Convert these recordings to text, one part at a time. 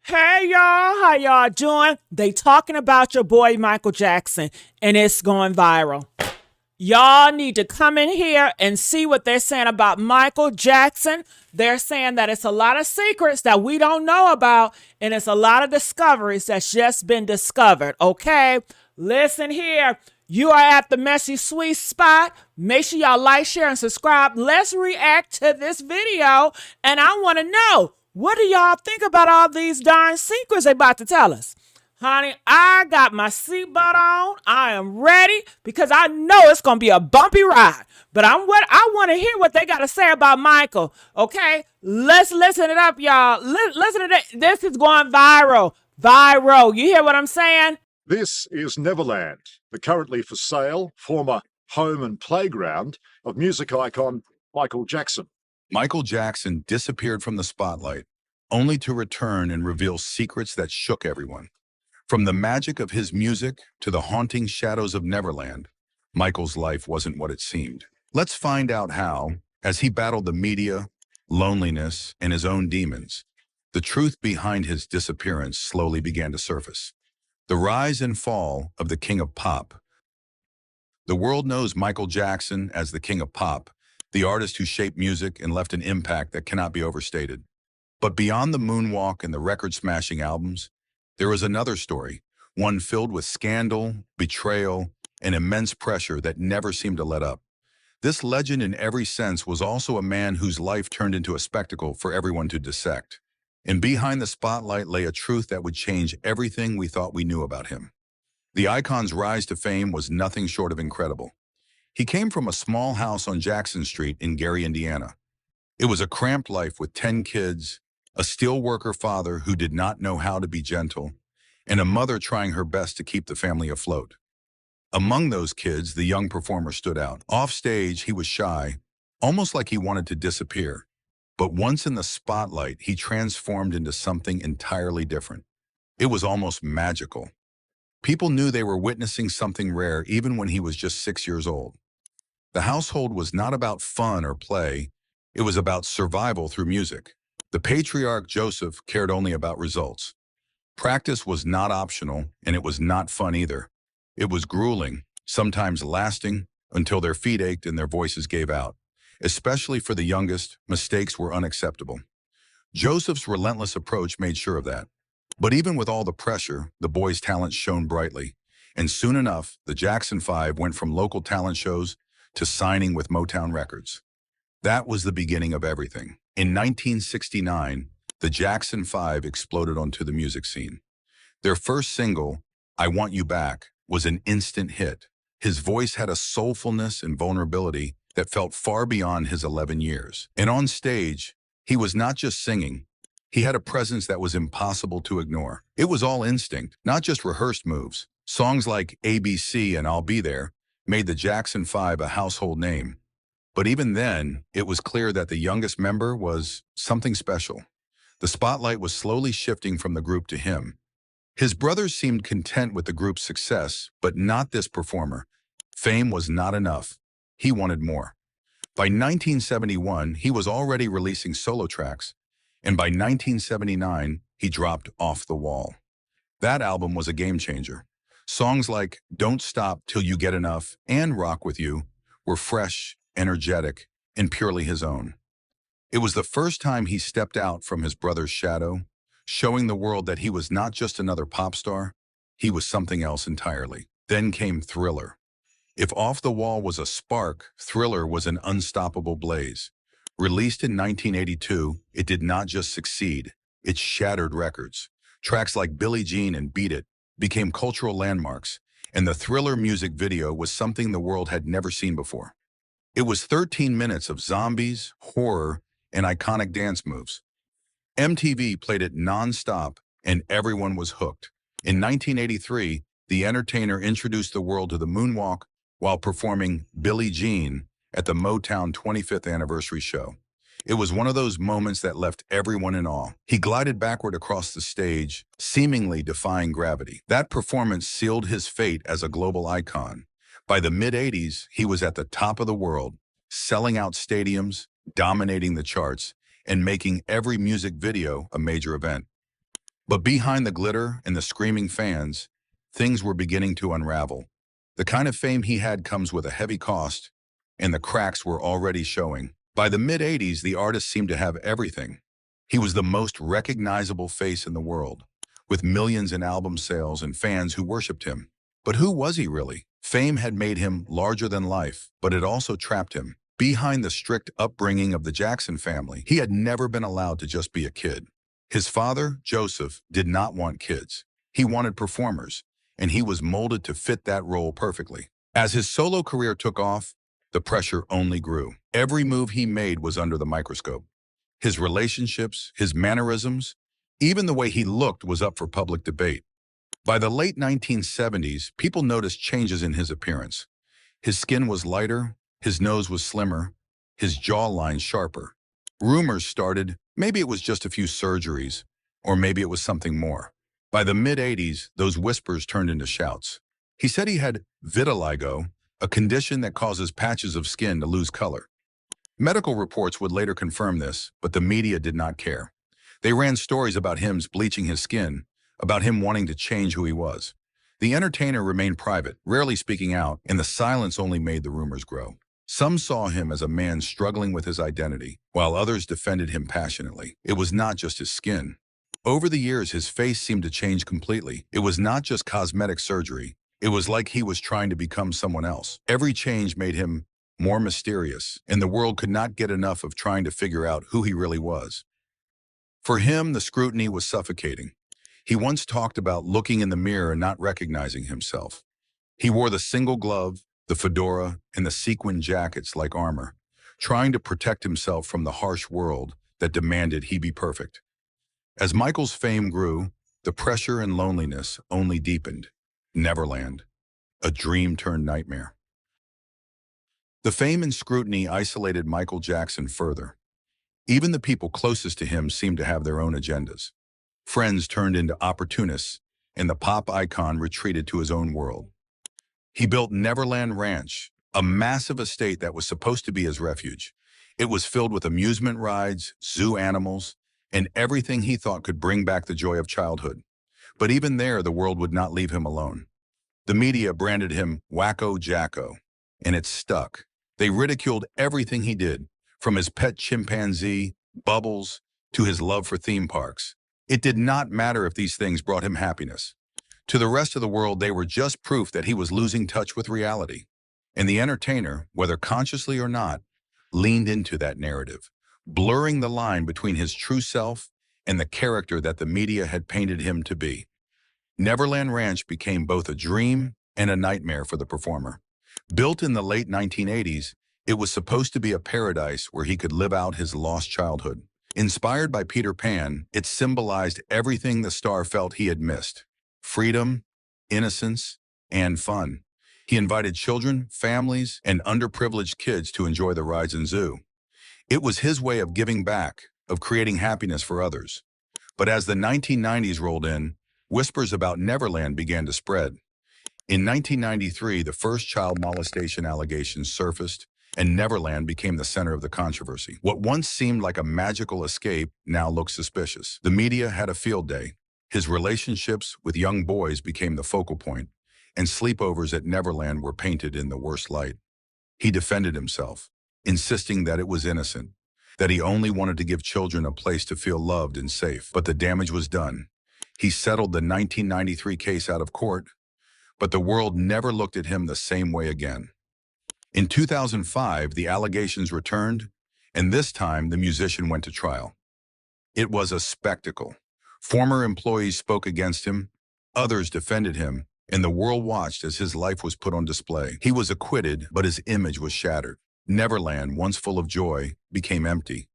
Hey y'all, how y'all doing? They talking about your boy Michael Jackson and it's going viral. Y'all need to come in here and see what they're saying about Michael Jackson. They're saying that it's a lot of secrets that we don't know about and it's a lot of discoveries that's just been discovered, okay? Listen here. You are at the messy sweet spot. Make sure y'all like, share, and subscribe. Let's react to this video. And I want to know, what do y'all think about all these darn secrets they about to tell us? Honey, I got my seatbelt on. I am ready because I know it's going to be a bumpy ride. But I want to hear what they got to say about Michael. Okay? Let's listen it up, y'all. Listen to this. This is going viral. Viral. You hear what I'm saying? This is Neverland, the currently for sale former home and playground of music icon Michael Jackson. Michael Jackson disappeared from the spotlight, only to return and reveal secrets that shook everyone. From the magic of his music to the haunting shadows of Neverland, Michael's life wasn't what it seemed. Let's find out how, as he battled the media, loneliness, and his own demons, the truth behind his disappearance slowly began to surface. The rise and fall of the King of Pop. The world knows Michael Jackson as the King of Pop, the artist who shaped music and left an impact that cannot be overstated. But beyond the moonwalk and the record-smashing albums, there is another story, one filled with scandal, betrayal, and immense pressure that never seemed to let up. This legend in every sense was also a man whose life turned into a spectacle for everyone to dissect. And behind the spotlight lay a truth that would change everything we thought we knew about him. The icon's rise to fame was nothing short of incredible. He came from a small house on Jackson Street in Gary, Indiana. It was a cramped life with 10 kids, a steelworker father who did not know how to be gentle, and a mother trying her best to keep the family afloat. Among those kids, the young performer stood out. Off stage, he was shy, almost like he wanted to disappear. But once in the spotlight, he transformed into something entirely different. It was almost magical. People knew they were witnessing something rare even when he was just 6 years old. The household was not about fun or play. It was about survival through music. The patriarch Joseph cared only about results. Practice was not optional, and it was not fun either. It was grueling, sometimes lasting until their feet ached and their voices gave out. Especially for the youngest, mistakes were unacceptable. Joseph's relentless approach made sure of that. But even with all the pressure, the boys' talent shone brightly. And soon enough, the Jackson 5 went from local talent shows to signing with Motown Records. That was the beginning of everything. In 1969, the Jackson 5 exploded onto the music scene. Their first single, I Want You Back, was an instant hit. His voice had a soulfulness and vulnerability that felt far beyond his 11 years. And on stage, he was not just singing. He had a presence that was impossible to ignore. It was all instinct, not just rehearsed moves. Songs like ABC and I'll Be There made the Jackson 5 a household name. But even then, it was clear that the youngest member was something special. The spotlight was slowly shifting from the group to him. His brothers seemed content with the group's success, but not this performer. Fame was not enough. He wanted more. By 1971, he was already releasing solo tracks, and by 1979, he dropped Off the Wall. That album was a game changer. Songs like Don't Stop Till You Get Enough and Rock With You were fresh, energetic, and purely his own. It was the first time he stepped out from his brother's shadow, showing the world that he was not just another pop star, he was something else entirely. Then came Thriller. If Off the Wall was a spark, Thriller was an unstoppable blaze. Released in 1982, it did not just succeed, it shattered records. Tracks like Billie Jean and Beat It became cultural landmarks, and the Thriller music video was something the world had never seen before. It was 13 minutes of zombies, horror, and iconic dance moves. MTV played it non-stop, and everyone was hooked. In 1983, the entertainer introduced the world to the moonwalk while performing Billie Jean at the Motown 25th anniversary show. It was one of those moments that left everyone in awe. He glided backward across the stage, seemingly defying gravity. That performance sealed his fate as a global icon. By the mid-80s, he was at the top of the world, selling out stadiums, dominating the charts, and making every music video a major event. But behind the glitter and the screaming fans, things were beginning to unravel. The kind of fame he had comes with a heavy cost, and the cracks were already showing. By the mid-80s, the artist seemed to have everything. He was the most recognizable face in the world, with millions in album sales and fans who worshipped him. But who was he really? Fame had made him larger than life, but it also trapped him. Behind the strict upbringing of the Jackson family, he had never been allowed to just be a kid. His father, Joseph, did not want kids. He wanted performers, and he was molded to fit that role perfectly. As his solo career took off, the pressure only grew. Every move he made was under the microscope. His relationships, his mannerisms, even the way he looked was up for public debate. By the late 1970s, people noticed changes in his appearance. His skin was lighter, his nose was slimmer, his jawline sharper. Rumors started, maybe it was just a few surgeries, or maybe it was something more. By the mid-80s, those whispers turned into shouts. He said he had vitiligo, a condition that causes patches of skin to lose color. Medical reports would later confirm this, but the media did not care. They ran stories about him bleaching his skin, about him wanting to change who he was. The entertainer remained private, rarely speaking out, and the silence only made the rumors grow. Some saw him as a man struggling with his identity, while others defended him passionately. It was not just his skin. Over the years, his face seemed to change completely. It was not just cosmetic surgery. It was like he was trying to become someone else. Every change made him more mysterious, and the world could not get enough of trying to figure out who he really was. For him, the scrutiny was suffocating. He once talked about looking in the mirror and not recognizing himself. He wore the single glove, the fedora, and the sequin jackets like armor, trying to protect himself from the harsh world that demanded he be perfect. As Michael's fame grew, the pressure and loneliness only deepened. Neverland, a dream turned nightmare. The fame and scrutiny isolated Michael Jackson further. Even the people closest to him seemed to have their own agendas. Friends turned into opportunists, and the pop icon retreated to his own world. He built Neverland Ranch, a massive estate that was supposed to be his refuge. It was filled with amusement rides, zoo animals, and everything he thought could bring back the joy of childhood. But even there, the world would not leave him alone. The media branded him Wacko Jacko, and it stuck. They ridiculed everything he did, from his pet chimpanzee, Bubbles, to his love for theme parks. It did not matter if these things brought him happiness. To the rest of the world, they were just proof that he was losing touch with reality. And the entertainer, whether consciously or not, leaned into that narrative, blurring the line between his true self and the character that the media had painted him to be. Neverland Ranch became both a dream and a nightmare for the performer. Built in the late 1980s, it was supposed to be a paradise where he could live out his lost childhood. Inspired by Peter Pan, it symbolized everything the star felt he had missed: freedom, innocence, and fun. He invited children, families, and underprivileged kids to enjoy the rides and zoo. It was his way of giving back, of creating happiness for others. But as the 1990s rolled in, whispers about Neverland began to spread. In 1993, the first child molestation allegations surfaced, and Neverland became the center of the controversy. What once seemed like a magical escape now looked suspicious. The media had a field day. His relationships with young boys became the focal point, and sleepovers at Neverland were painted in the worst light. He defended himself, insisting that it was innocent, that he only wanted to give children a place to feel loved and safe. But the damage was done. He settled the 1993 case out of court, but the world never looked at him the same way again. In 2005, the allegations returned, and this time the musician went to trial. It was a spectacle. Former employees spoke against him, others defended him, and the world watched as his life was put on display. He was acquitted, but his image was shattered. Neverland, once full of joy, became empty.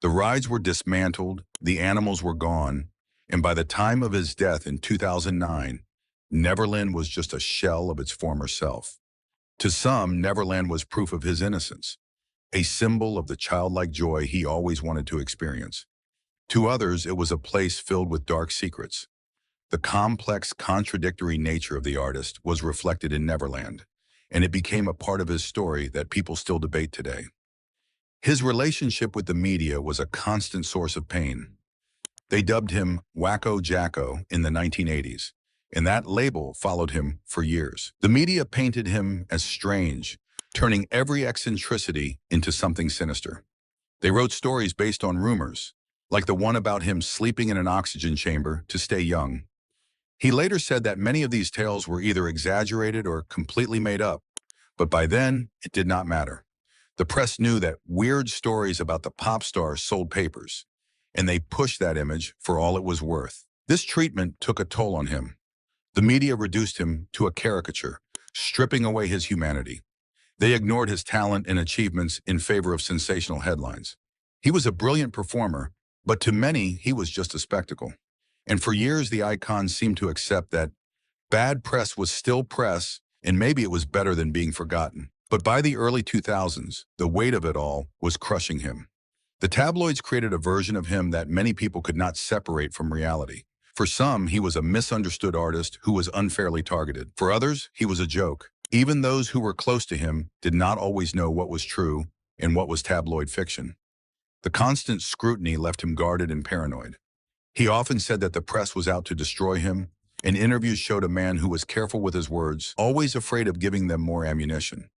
The rides were dismantled, the animals were gone, and by the time of his death in 2009, Neverland was just a shell of its former self. To some, Neverland was proof of his innocence, a symbol of the childlike joy he always wanted to experience. To others, it was a place filled with dark secrets. The complex, contradictory nature of the artist was reflected in Neverland, and it became a part of his story that people still debate today. His relationship with the media was a constant source of pain. They dubbed him Wacko Jacko in the 1980s, and that label followed him for years. The media painted him as strange, turning every eccentricity into something sinister. They wrote stories based on rumors, like the one about him sleeping in an oxygen chamber to stay young. He later said that many of these tales were either exaggerated or completely made up, but by then, it did not matter. The press knew that weird stories about the pop star sold papers, and they pushed that image for all it was worth. This treatment took a toll on him. The media reduced him to a caricature, stripping away his humanity. They ignored his talent and achievements in favor of sensational headlines. He was a brilliant performer, but to many, he was just a spectacle. And for years, the icon seemed to accept that bad press was still press, and maybe it was better than being forgotten. But by the early 2000s, the weight of it all was crushing him. The tabloids created a version of him that many people could not separate from reality. For some, he was a misunderstood artist who was unfairly targeted. For others, he was a joke. Even those who were close to him did not always know what was true and what was tabloid fiction. The constant scrutiny left him guarded and paranoid. He often said that the press was out to destroy him, and interviews showed a man who was careful with his words, always afraid of giving them more ammunition.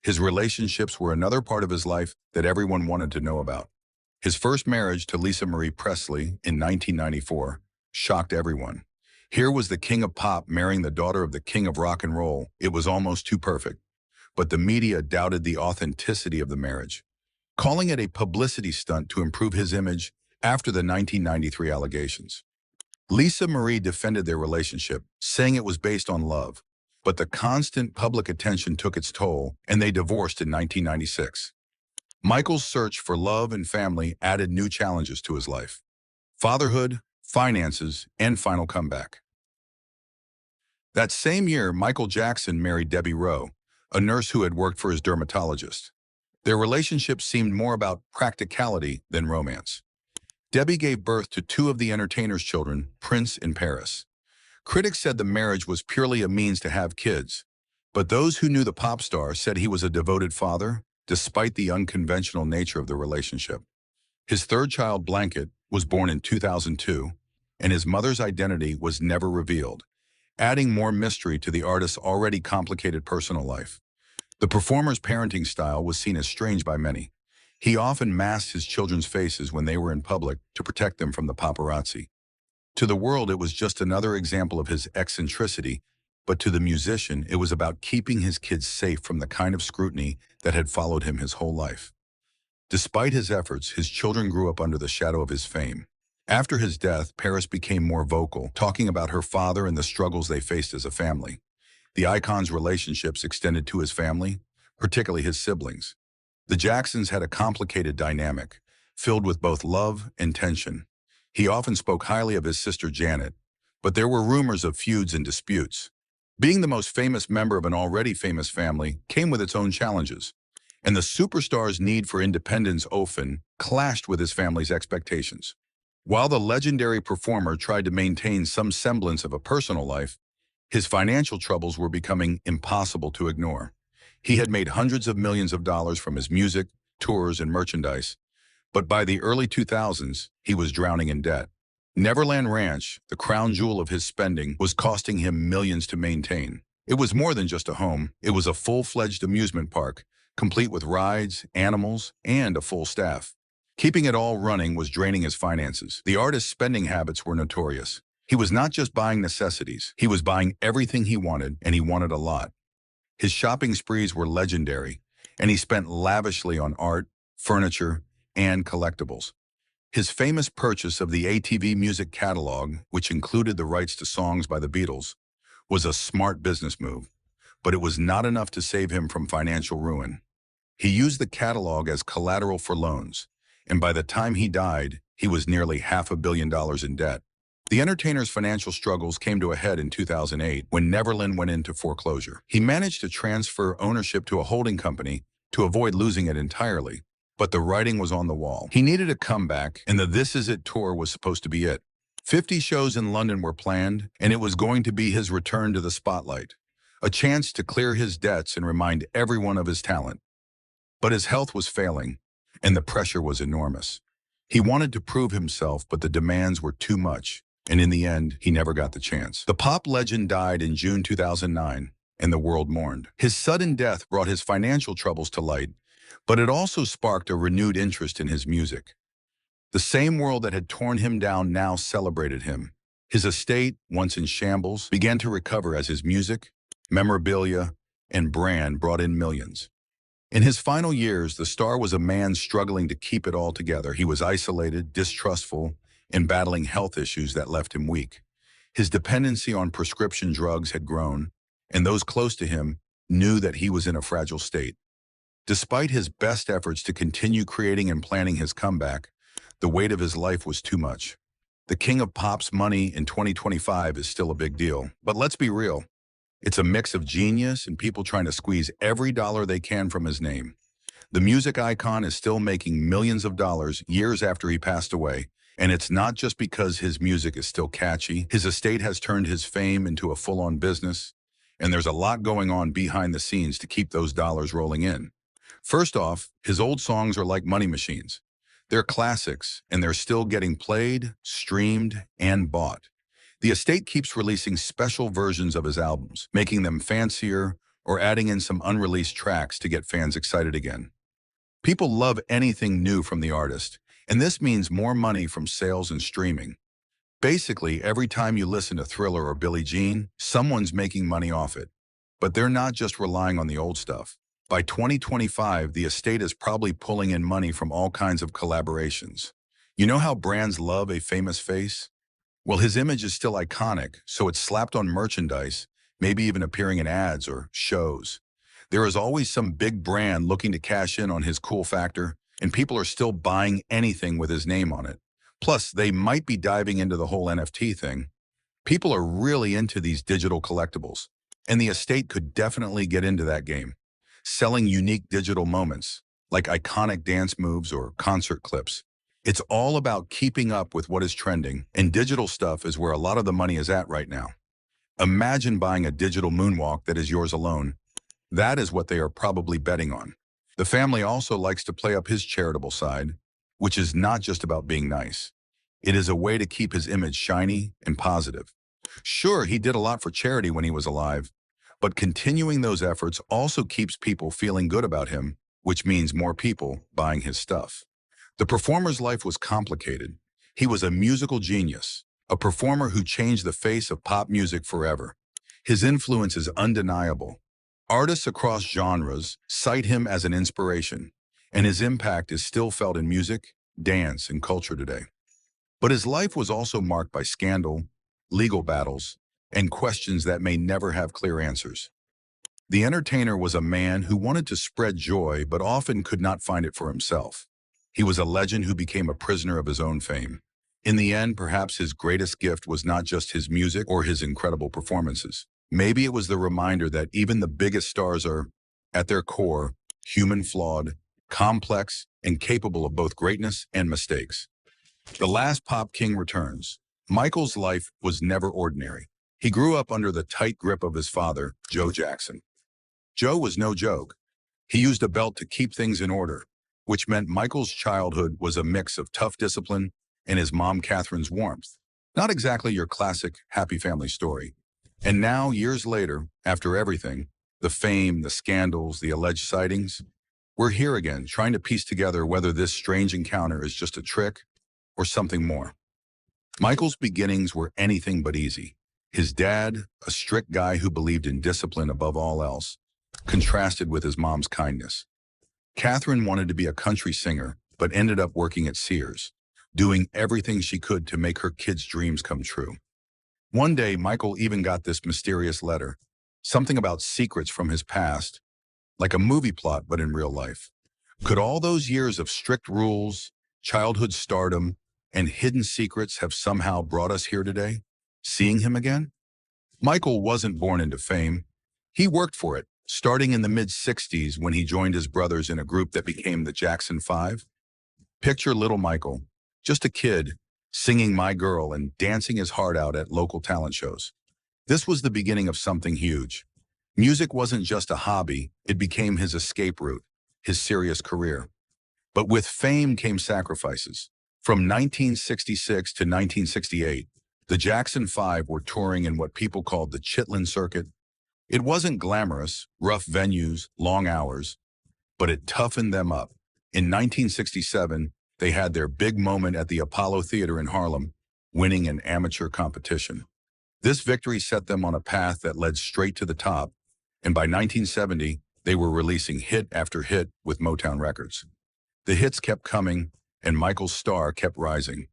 His relationships were another part of his life that everyone wanted to know about. His first marriage to Lisa Marie Presley in 1994 shocked everyone. Here was the king of pop marrying the daughter of the king of rock and roll. It was almost too perfect. But the media doubted the authenticity of the marriage, calling it a publicity stunt to improve his image after the 1993 allegations. Lisa Marie defended their relationship, saying it was based on love. But the constant public attention took its toll, and they divorced in 1996. Michael's search for love and family added new challenges to his life: fatherhood, finances, and final comeback. That same year, Michael Jackson married Debbie Rowe, a nurse who had worked for his dermatologist. Their relationship seemed more about practicality than romance. Debbie gave birth to two of the entertainer's children, Prince and Paris. Critics said the marriage was purely a means to have kids, but those who knew the pop star said he was a devoted father, despite the unconventional nature of the relationship. His third child, Blanket, was born in 2002, and his mother's identity was never revealed, adding more mystery to the artist's already complicated personal life. The performer's parenting style was seen as strange by many. He often masked his children's faces when they were in public to protect them from the paparazzi. To the world, it was just another example of his eccentricity, but to the musician, it was about keeping his kids safe from the kind of scrutiny that had followed him his whole life. Despite his efforts, his children grew up under the shadow of his fame. After his death, Paris became more vocal, talking about her father and the struggles they faced as a family. The icon's relationships extended to his family, particularly his siblings. The Jacksons had a complicated dynamic, filled with both love and tension. He often spoke highly of his sister Janet, but there were rumors of feuds and disputes. Being the most famous member of an already famous family came with its own challenges, and the superstar's need for independence often clashed with his family's expectations. While the legendary performer tried to maintain some semblance of a personal life, his financial troubles were becoming impossible to ignore. He had made hundreds of millions of dollars from his music, tours, and merchandise, but by the early 2000s, he was drowning in debt. Neverland Ranch, the crown jewel of his spending, was costing him millions to maintain. It was more than just a home. It was a full-fledged amusement park, complete with rides, animals, and a full staff. Keeping it all running was draining his finances. The artist's spending habits were notorious. He was not just buying necessities. He was buying everything he wanted, and he wanted a lot. His shopping sprees were legendary, and he spent lavishly on art, furniture, and collectibles. His famous purchase of the ATV music catalog, which included the rights to songs by the Beatles, was a smart business move, but it was not enough to save him from financial ruin. He used the catalog as collateral for loans, and by the time he died, he was nearly $500 million in debt. The entertainer's financial struggles came to a head in 2008 when Neverland went into foreclosure. He managed to transfer ownership to a holding company to avoid losing it entirely, but the writing was on the wall. He needed a comeback, and the This Is It tour was supposed to be it. 50 shows in London were planned, and it was going to be his return to the spotlight, a chance to clear his debts and remind everyone of his talent. But his health was failing, and the pressure was enormous. He wanted to prove himself, but the demands were too much, and in the end, he never got the chance. The pop legend died in June 2009, and the world mourned. His sudden death brought his financial troubles to light, but it also sparked a renewed interest in his music. The same world that had torn him down now celebrated him. His estate, once in shambles, began to recover as his music, memorabilia, and brand brought in millions. In his final years, the star was a man struggling to keep it all together. He was isolated, distrustful, and battling health issues that left him weak. His dependency on prescription drugs had grown, and those close to him knew that he was in a fragile state. Despite his best efforts to continue creating and planning his comeback, the weight of his life was too much. The king of pop's money in 2025 is still a big deal, but let's be real. It's a mix of genius and people trying to squeeze every dollar they can from his name. The music icon is still making millions of dollars years after he passed away, and it's not just because his music is still catchy. His estate has turned his fame into a full-on business, and there's a lot going on behind the scenes to keep those dollars rolling in. First off, his old songs are like money machines. They're classics, and they're still getting played, streamed, and bought. The estate keeps releasing special versions of his albums, making them fancier or adding in some unreleased tracks to get fans excited again. People love anything new from the artist, and this means more money from sales and streaming. Basically, every time you listen to Thriller or Billie Jean, someone's making money off it. But they're not just relying on the old stuff. By 2025, the estate is probably pulling in money from all kinds of collaborations. You know how brands love a famous face? Well, his image is still iconic, so it's slapped on merchandise, maybe even appearing in ads or shows. There is always some big brand looking to cash in on his cool factor, and people are still buying anything with his name on it. Plus, they might be diving into the whole NFT thing. People are really into these digital collectibles, and the estate could definitely get into that game, selling unique digital moments, like iconic dance moves or concert clips. It's all about keeping up with what is trending, and digital stuff is where a lot of the money is at right now. Imagine buying a digital moonwalk that is yours alone. That is what they are probably betting on. The family also likes to play up his charitable side, which is not just about being nice. It is a way to keep his image shiny and positive. Sure, he did a lot for charity when he was alive, but continuing those efforts also keeps people feeling good about him, which means more people buying his stuff. The performer's life was complicated. He was a musical genius, a performer who changed the face of pop music forever. His influence is undeniable. Artists across genres cite him as an inspiration, and his impact is still felt in music, dance, and culture today. But his life was also marked by scandal, legal battles, and questions that may never have clear answers. The entertainer was a man who wanted to spread joy but often could not find it for himself. He was a legend who became a prisoner of his own fame. In the end, perhaps his greatest gift was not just his music or his incredible performances. Maybe it was the reminder that even the biggest stars are, at their core, human, flawed, complex, and capable of both greatness and mistakes. The last pop king returns. Michael's life was never ordinary. He grew up under the tight grip of his father, Joe Jackson. Joe was no joke. He used a belt to keep things in order, which meant Michael's childhood was a mix of tough discipline and his mom Catherine's warmth. Not exactly your classic happy family story. And now, years later, after everything, the fame, the scandals, the alleged sightings, we're here again, trying to piece together whether this strange encounter is just a trick or something more. Michael's beginnings were anything but easy. His dad, a strict guy who believed in discipline above all else, contrasted with his mom's kindness. Catherine wanted to be a country singer, but ended up working at Sears, doing everything she could to make her kids' dreams come true. One day, Michael even got this mysterious letter, something about secrets from his past, like a movie plot but in real life. Could all those years of strict rules, childhood stardom, and hidden secrets have somehow brought us here today, seeing him again? Michael wasn't born into fame. He worked for it, starting in the mid-60s when he joined his brothers in a group that became the Jackson 5. Picture little Michael, just a kid, singing My Girl and dancing his heart out at local talent shows. This was the beginning of something huge. Music wasn't just a hobby, it became his escape route, his serious career. But with fame came sacrifices. From 1966 to 1968, the Jackson Five were touring in what people called the Chitlin Circuit. It wasn't glamorous, rough venues, long hours, but it toughened them up. In 1967, they had their big moment at the Apollo Theater in Harlem, winning an amateur competition. This victory set them on a path that led straight to the top, and by 1970, they were releasing hit after hit with Motown Records. The hits kept coming, and Michael's star kept rising.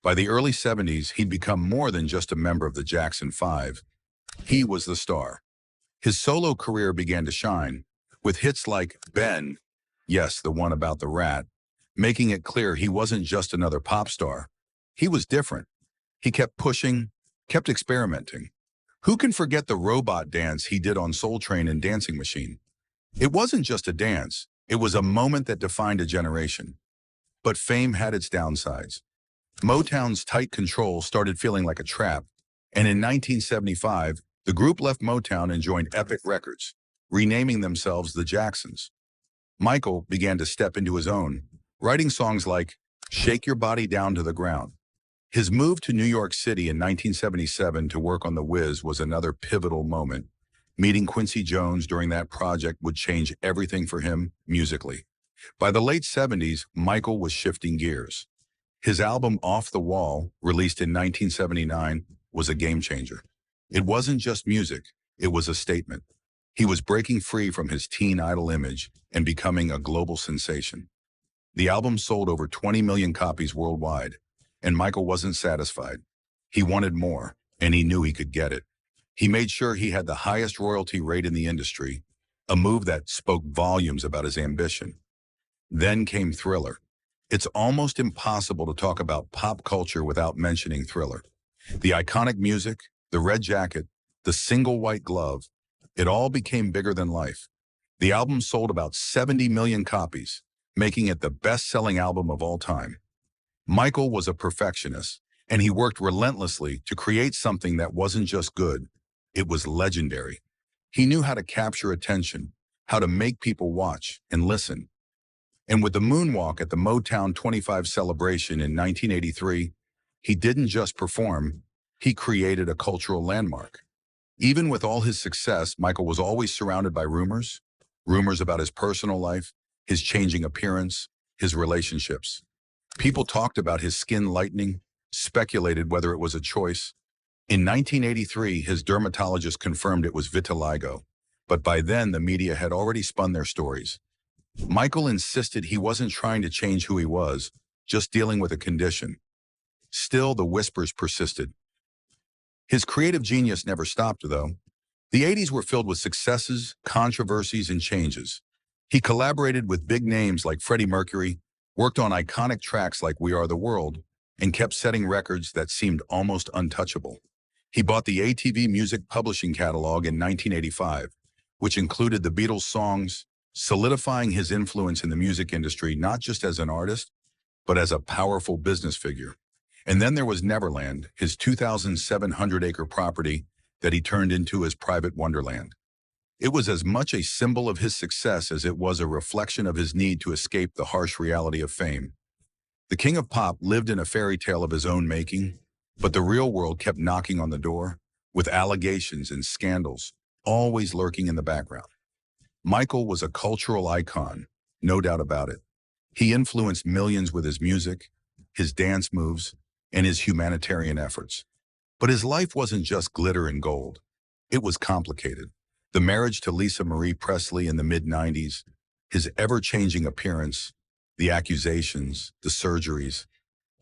By the early 70s, he'd become more than just a member of the Jackson Five. He was the star. His solo career began to shine, with hits like Ben, yes, the one about the rat, making it clear he wasn't just another pop star. He was different. He kept pushing, kept experimenting. Who can forget the robot dance he did on Soul Train and Dancing Machine? It wasn't just a dance, it was a moment that defined a generation. But fame had its downsides. Motown's tight control started feeling like a trap, and in 1975, the group left Motown and joined Epic Records, renaming themselves the Jacksons. Michael began to step into his own, writing songs like Shake Your Body Down to the Ground. His move to New York City in 1977 to work on The Wiz was another pivotal moment. Meeting Quincy Jones during that project would change everything for him musically. By the late 70s, Michael was shifting gears. His album Off the Wall, released in 1979, was a game changer. It wasn't just music, it was a statement. He was breaking free from his teen idol image and becoming a global sensation. The album sold over 20 million copies worldwide, and Michael wasn't satisfied. He wanted more, and he knew he could get it. He made sure he had the highest royalty rate in the industry, a move that spoke volumes about his ambition. Then came Thriller. It's almost impossible to talk about pop culture without mentioning Thriller. The iconic music, the red jacket, the single white glove, it all became bigger than life. The album sold about 70 million copies, making it the best-selling album of all time. Michael was a perfectionist, and he worked relentlessly to create something that wasn't just good, it was legendary. He knew how to capture attention, how to make people watch and listen. And with the moonwalk at the Motown 25 celebration in 1983, he didn't just perform, he created a cultural landmark. Even with all his success, Michael was always surrounded by rumors about his personal life, his changing appearance, his relationships. People talked about his skin lightening, speculated whether it was a choice. In 1983, his dermatologist confirmed it was vitiligo, but by then the media had already spun their stories. Michael insisted he wasn't trying to change who he was, just dealing with a condition. Still, the whispers persisted. His creative genius never stopped, though. The 80s were filled with successes, controversies, and changes. He collaborated with big names like Freddie Mercury, worked on iconic tracks like We Are the World, and kept setting records that seemed almost untouchable. He bought the ATV Music Publishing Catalog in 1985, which included the Beatles' songs, solidifying his influence in the music industry not just as an artist, but as a powerful business figure. And then there was Neverland, his 2,700-acre property that he turned into his private wonderland. It was as much a symbol of his success as it was a reflection of his need to escape the harsh reality of fame. The king of pop lived in a fairy tale of his own making, but the real world kept knocking on the door, with allegations and scandals always lurking in the background. Michael was a cultural icon, no doubt about it. He influenced millions with his music, his dance moves, and his humanitarian efforts. But his life wasn't just glitter and gold. It was complicated. The marriage to Lisa Marie Presley in the mid-90s, his ever-changing appearance, the accusations, the surgeries,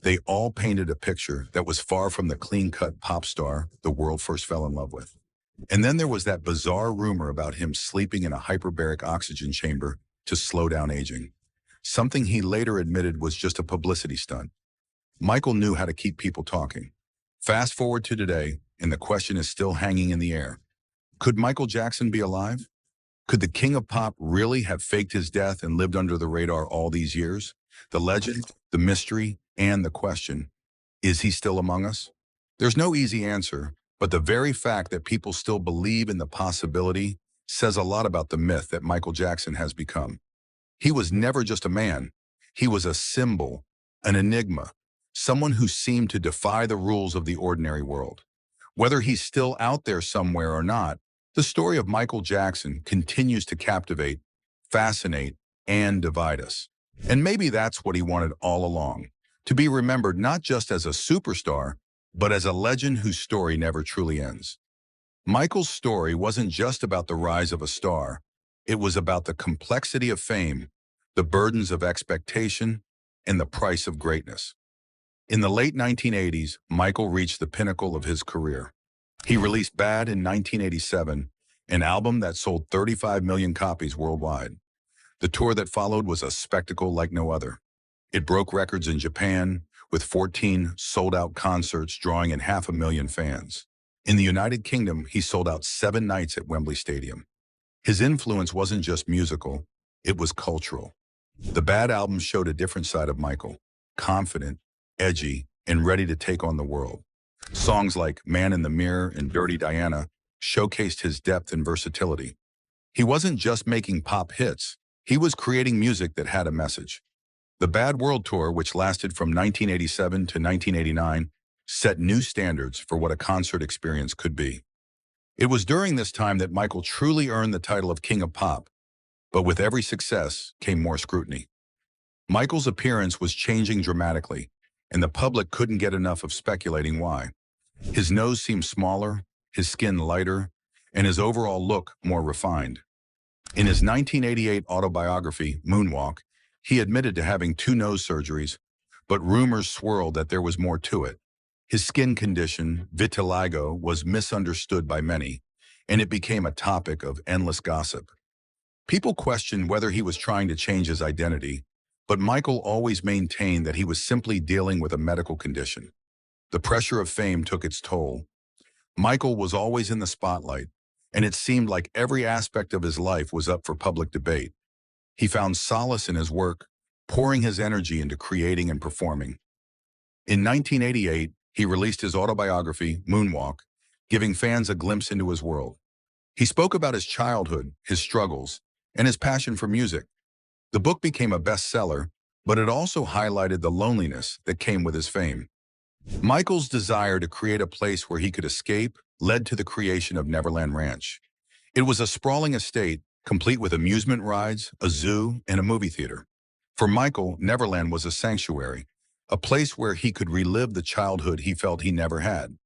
they all painted a picture that was far from the clean-cut pop star the world first fell in love with. And then there was that bizarre rumor about him sleeping in a hyperbaric oxygen chamber to slow down aging, something he later admitted was just a publicity stunt. Michael knew how to keep people talking. Fast forward to today, and the question is still hanging in the air. Could Michael Jackson be alive? Could the king of pop really have faked his death and lived under the radar all these years? The legend, the mystery, and the question, is he still among us? There's no easy answer, but the very fact that people still believe in the possibility says a lot about the myth that Michael Jackson has become. He was never just a man. He was a symbol, an enigma, someone who seemed to defy the rules of the ordinary world. Whether he's still out there somewhere or not, the story of Michael Jackson continues to captivate, fascinate, and divide us. And maybe that's what he wanted all along, to be remembered not just as a superstar, but as a legend whose story never truly ends. Michael's story wasn't just about the rise of a star. It was about the complexity of fame, the burdens of expectation, and the price of greatness. In the late 1980s, Michael reached the pinnacle of his career. He released Bad in 1987, an album that sold 35 million copies worldwide. The tour that followed was a spectacle like no other. It broke records in Japan, with 14 sold-out concerts drawing in 500,000 fans. In the United Kingdom, he sold out 7 nights at Wembley Stadium. His influence wasn't just musical, it was cultural. The Bad album showed a different side of Michael, confident, edgy, and ready to take on the world. Songs like Man in the Mirror and Dirty Diana showcased his depth and versatility. He wasn't just making pop hits, he was creating music that had a message. The Bad World Tour, which lasted from 1987 to 1989, set new standards for what a concert experience could be. It was during this time that Michael truly earned the title of King of Pop, but with every success came more scrutiny. Michael's appearance was changing dramatically, and the public couldn't get enough of speculating why. His nose seemed smaller, his skin lighter, and his overall look more refined. In his 1988 autobiography, Moonwalk, he admitted to having 2 nose surgeries, but rumors swirled that there was more to it. His skin condition, vitiligo, was misunderstood by many, and it became a topic of endless gossip. People questioned whether he was trying to change his identity, but Michael always maintained that he was simply dealing with a medical condition. The pressure of fame took its toll. Michael was always in the spotlight, and it seemed like every aspect of his life was up for public debate. He found solace in his work, pouring his energy into creating and performing. In 1988, he released his autobiography, Moonwalk, giving fans a glimpse into his world. He spoke about his childhood, his struggles, and his passion for music. The book became a bestseller, but it also highlighted the loneliness that came with his fame. Michael's desire to create a place where he could escape led to the creation of Neverland Ranch. It was a sprawling estate, complete with amusement rides, a zoo, and a movie theater. For Michael, Neverland was a sanctuary, a place where he could relive the childhood he felt he never had.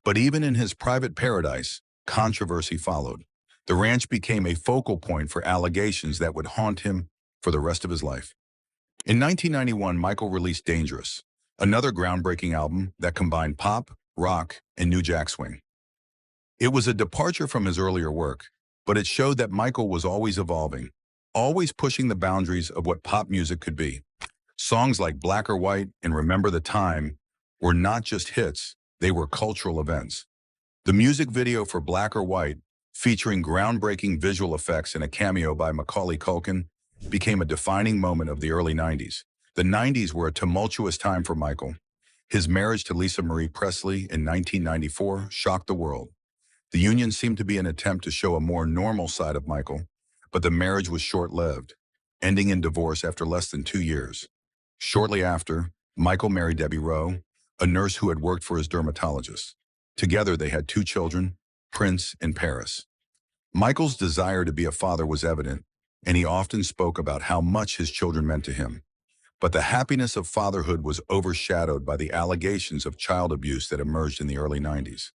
But even in his private paradise, controversy followed. The ranch became a focal point for allegations that would haunt him for the rest of his life. In 1991, Michael released Dangerous, another groundbreaking album that combined pop, rock, and new jack swing. It was a departure from his earlier work, but it showed that Michael was always evolving, always pushing the boundaries of what pop music could be. Songs like Black or White and Remember the Time were not just hits, they were cultural events. The music video for Black or White, featuring groundbreaking visual effects and a cameo by Macaulay Culkin, became a defining moment of the early 90s. The 90s were a tumultuous time for Michael. His marriage to Lisa Marie Presley in 1994 shocked the world. The union seemed to be an attempt to show a more normal side of Michael, but the marriage was short-lived, ending in divorce after less than 2 years. Shortly after, Michael married Debbie Rowe, a nurse who had worked for his dermatologist. Together, they had 2 children, Prince and Paris. Michael's desire to be a father was evident, and he often spoke about how much his children meant to him. But the happiness of fatherhood was overshadowed by the allegations of child abuse that emerged in the early 90s.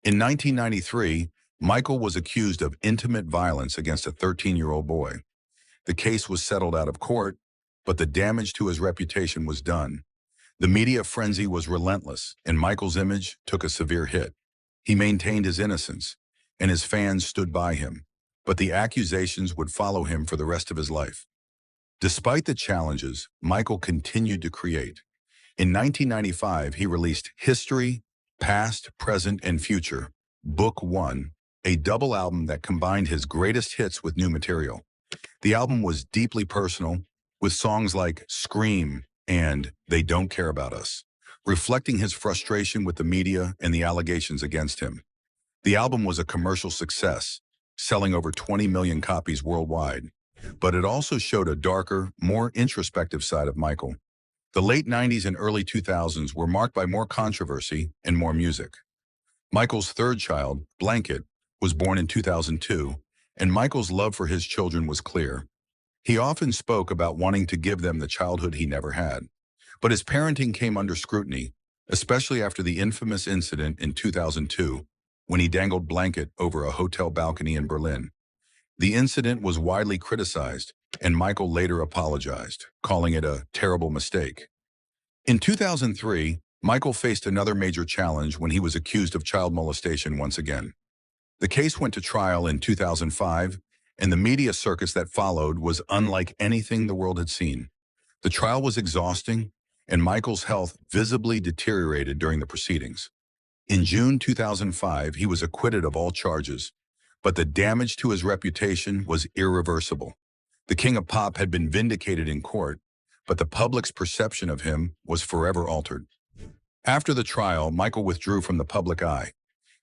In 1993, Michael was accused of intimate violence against a 13-year-old boy. The case was settled out of court, but the damage to his reputation was done. The media frenzy was relentless, and Michael's image took a severe hit. He maintained his innocence, and his fans stood by him, but the accusations would follow him for the rest of his life. Despite the challenges, Michael continued to create. In 1995, he released History, Past, Present, and Future, Book 1, a double album that combined his greatest hits with new material. The album was deeply personal, with songs like Scream and They Don't Care About Us, reflecting his frustration with the media and the allegations against him. The album was a commercial success, selling over 20 million copies worldwide, but it also showed a darker, more introspective side of Michael. The late 90s and early 2000s were marked by more controversy and more music. Michael's third child, Blanket, was born in 2002, and Michael's love for his children was clear. He often spoke about wanting to give them the childhood he never had. But his parenting came under scrutiny, especially after the infamous incident in 2002, when he dangled Blanket over a hotel balcony in Berlin. The incident was widely criticized, and Michael later apologized, calling it a terrible mistake. In 2003, Michael faced another major challenge when he was accused of child molestation once again. The case went to trial in 2005, and the media circus that followed was unlike anything the world had seen. The trial was exhausting, and Michael's health visibly deteriorated during the proceedings. In June 2005, he was acquitted of all charges, but the damage to his reputation was irreversible. The King of Pop had been vindicated in court, but the public's perception of him was forever altered. After the trial, Michael withdrew from the public eye.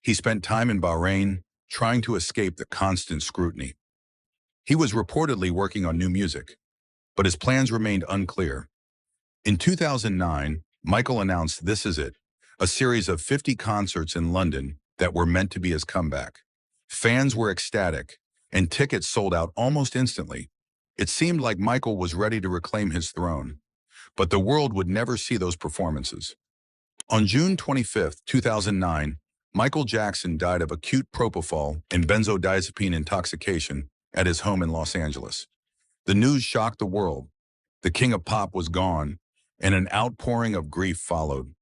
He spent time in Bahrain, trying to escape the constant scrutiny. He was reportedly working on new music, but his plans remained unclear. In 2009, Michael announced This Is It, a series of 50 concerts in London that were meant to be his comeback. Fans were ecstatic, and tickets sold out almost instantly. It seemed like Michael was ready to reclaim his throne, but the world would never see those performances. On June 25, 2009, Michael Jackson died of acute propofol and benzodiazepine intoxication at his home in Los Angeles. The news shocked the world. The King of Pop was gone, and an outpouring of grief followed.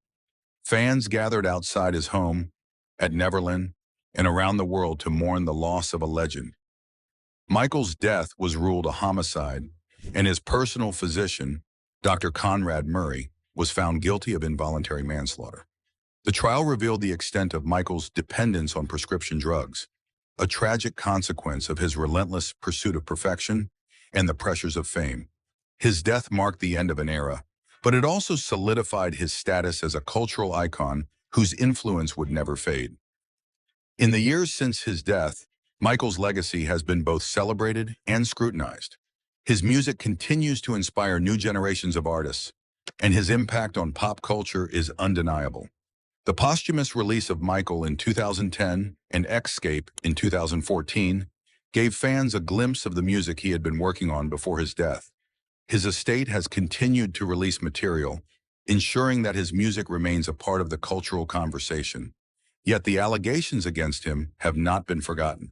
Fans gathered outside his home, at Neverland, and around the world to mourn the loss of a legend. Michael's death was ruled a homicide, and his personal physician, Dr. Conrad Murray, was found guilty of involuntary manslaughter. The trial revealed the extent of Michael's dependence on prescription drugs, a tragic consequence of his relentless pursuit of perfection and the pressures of fame. His death marked the end of an era, but it also solidified his status as a cultural icon whose influence would never fade. In the years since his death, Michael's legacy has been both celebrated and scrutinized. His music continues to inspire new generations of artists, and his impact on pop culture is undeniable. The posthumous release of Michael in 2010 and Escape in 2014 gave fans a glimpse of the music he had been working on before his death. His estate has continued to release material, ensuring that his music remains a part of the cultural conversation. Yet the allegations against him have not been forgotten.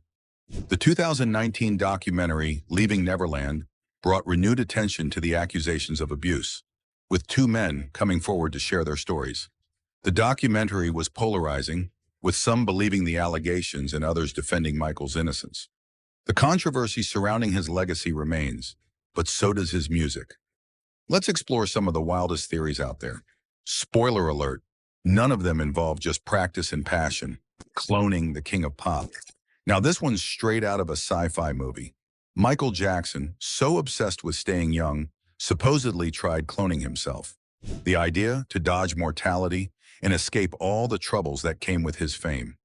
The 2019 documentary, Leaving Neverland, brought renewed attention to the accusations of abuse, with two men coming forward to share their stories. The documentary was polarizing, with some believing the allegations and others defending Michael's innocence. The controversy surrounding his legacy remains, but so does his music. Let's explore some of the wildest theories out there. Spoiler alert, none of them involve just practice and passion, cloning the King of Pop. Now this one's straight out of a sci-fi movie. Michael Jackson, so obsessed with staying young, supposedly tried cloning himself. The idea to dodge mortality and escape all the troubles that came with his fame.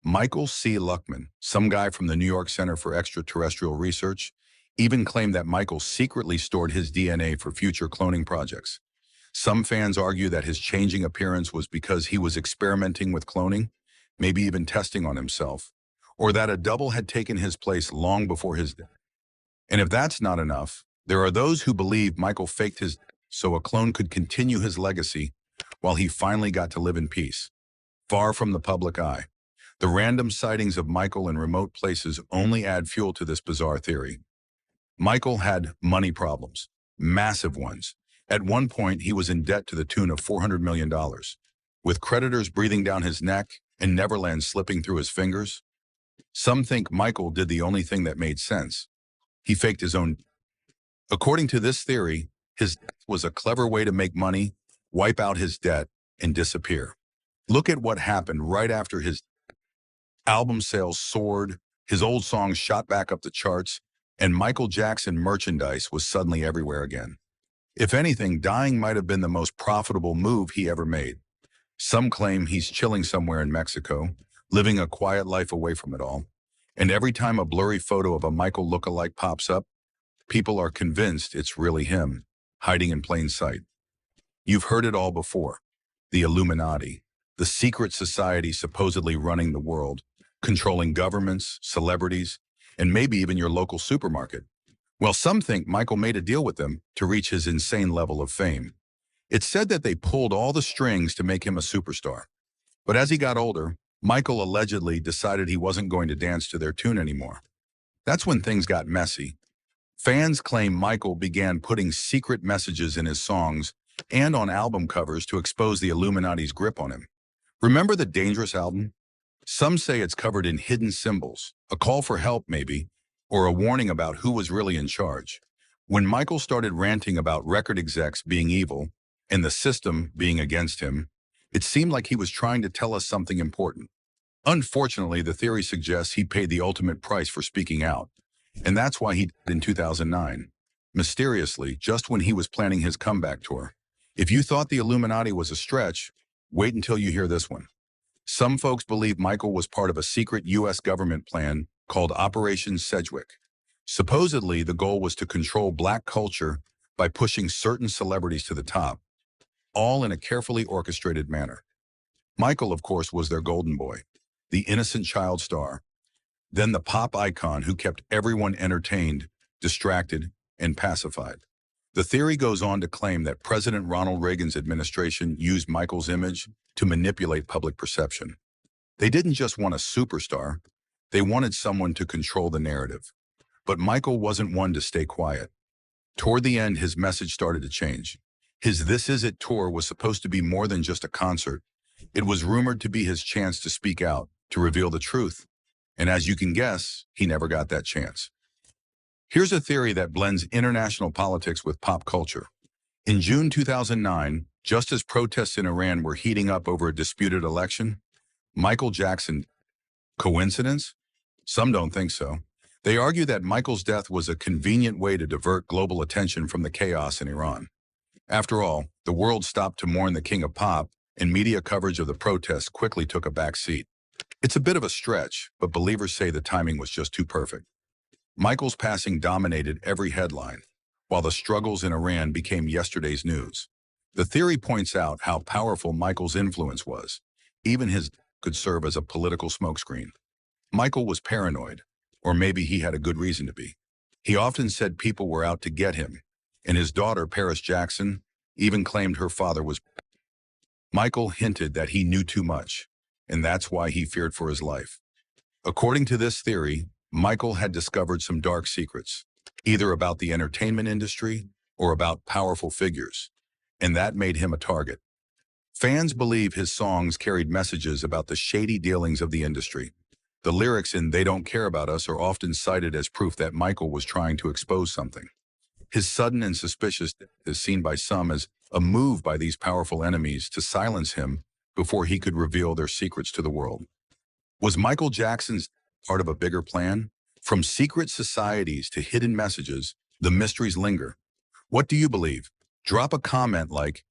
Michael C. Luckman, some guy from the New York Center for Extraterrestrial Research, even claimed that Michael secretly stored his DNA for future cloning projects. Some fans argue that his changing appearance was because he was experimenting with cloning, maybe even testing on himself, or that a double had taken his place long before his death. And if that's not enough, there are those who believe Michael faked his death so a clone could continue his legacy while he finally got to live in peace, far from the public eye. The random sightings of Michael in remote places only add fuel to this bizarre theory. Michael had money problems, massive ones. At one point, he was in debt to the tune of $400 million, with creditors breathing down his neck and Neverland slipping through his fingers. Some think Michael did the only thing that made sense. He faked his own. According to this theory, his death was a clever way to make money, wipe out his debt, and disappear. Look at what happened right after his album sales soared, his old songs shot back up the charts, and Michael Jackson merchandise was suddenly everywhere again. If anything, dying might have been the most profitable move he ever made. Some claim he's chilling somewhere in Mexico, living a quiet life away from it all. And every time a blurry photo of a Michael lookalike pops up, people are convinced it's really him, hiding in plain sight. You've heard it all before. The Illuminati, the secret society supposedly running the world, controlling governments, celebrities, and maybe even your local supermarket. Well, some think Michael made a deal with them to reach his insane level of fame. It's said that they pulled all the strings to make him a superstar. But as he got older, Michael allegedly decided he wasn't going to dance to their tune anymore. That's when things got messy. Fans claim Michael began putting secret messages in his songs and on album covers to expose the Illuminati's grip on him. Remember the Dangerous album? Some say it's covered in hidden symbols, a call for help maybe, or a warning about who was really in charge. When Michael started ranting about record execs being evil and the system being against him, it seemed like he was trying to tell us something important. Unfortunately, the theory suggests he paid the ultimate price for speaking out, and that's why he died in 2009, mysteriously, just when he was planning his comeback tour. If you thought the Illuminati was a stretch, wait until you hear this one. Some folks believe Michael was part of a secret U.S. government plan called Operation Sedgwick. Supposedly, the goal was to control black culture by pushing certain celebrities to the top, all in a carefully orchestrated manner. Michael, of course, was their golden boy, the innocent child star, then the pop icon who kept everyone entertained, distracted, and pacified. The theory goes on to claim that President Ronald Reagan's administration used Michael's image to manipulate public perception. They didn't just want a superstar, they wanted someone to control the narrative. But Michael wasn't one to stay quiet. Toward the end, his message started to change. His This Is It tour was supposed to be more than just a concert. It was rumored to be his chance to speak out, to reveal the truth. And as you can guess, he never got that chance. Here's a theory that blends international politics with pop culture. In June 2009, just as protests in Iran were heating up over a disputed election, Michael Jackson. Coincidence? Some don't think so. They argue that Michael's death was a convenient way to divert global attention from the chaos in Iran. After all, the world stopped to mourn the king of pop, and media coverage of the protests quickly took a back seat. It's a bit of a stretch, but believers say the timing was just too perfect. Michael's passing dominated every headline, while the struggles in Iran became yesterday's news. The theory points out how powerful Michael's influence was. Even his death could serve as a political smokescreen. Michael was paranoid, or maybe he had a good reason to be. He often said people were out to get him, and his daughter, Paris Jackson, even claimed her father was. Michael hinted that he knew too much, and that's why he feared for his life. According to this theory, Michael had discovered some dark secrets, either about the entertainment industry or about powerful figures, and that made him a target. Fans believe his songs carried messages about the shady dealings of the industry. The lyrics in They Don't Care About Us are often cited as proof that Michael was trying to expose something. His sudden and suspicious death is seen by some as a move by these powerful enemies to silence him before he could reveal their secrets to the world. Was Michael Jackson's part of a bigger plan? From secret societies to hidden messages, the mysteries linger. What do you believe? Drop a comment like,